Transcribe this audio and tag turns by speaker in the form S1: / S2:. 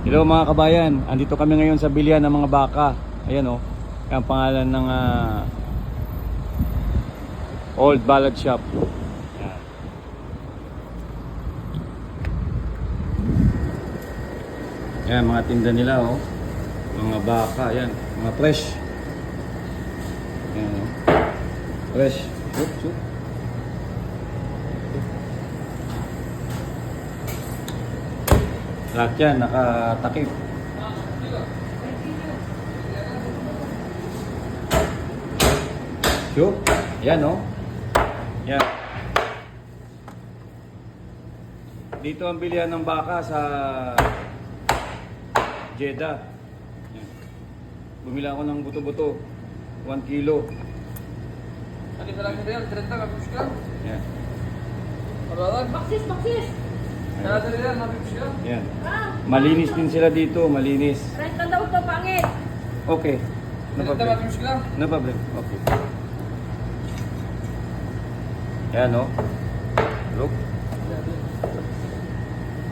S1: Hello mga kabayan, andito kami ngayon sa bilihan ng mga baka. Ayan o, ang pangalan ng Old Ballad Shop. Ayan. Ayan mga tinda nila o. Mga baka, ayan, mga fresh. Ayan o, fresh. Shoot. Lahat yan, nakatakip. Shoot. Yan o. Yan. Dito ang bilihan ng baka sa Jeddah. Yan. Bumili ako ng buto-buto. 1 kilo.
S2: Ano ba lang nila? 30 kapis ka?
S1: Yan.
S2: Paralan?
S3: Baksis!
S2: Kaya nila, kapis ka?
S1: Yan. Malinis din sila dito, malinis.
S3: Renta daw ito, pangit.
S1: Okay. No
S2: 30
S1: problem.
S2: kapis ka?
S1: No problem. Okay. Yan o. Look.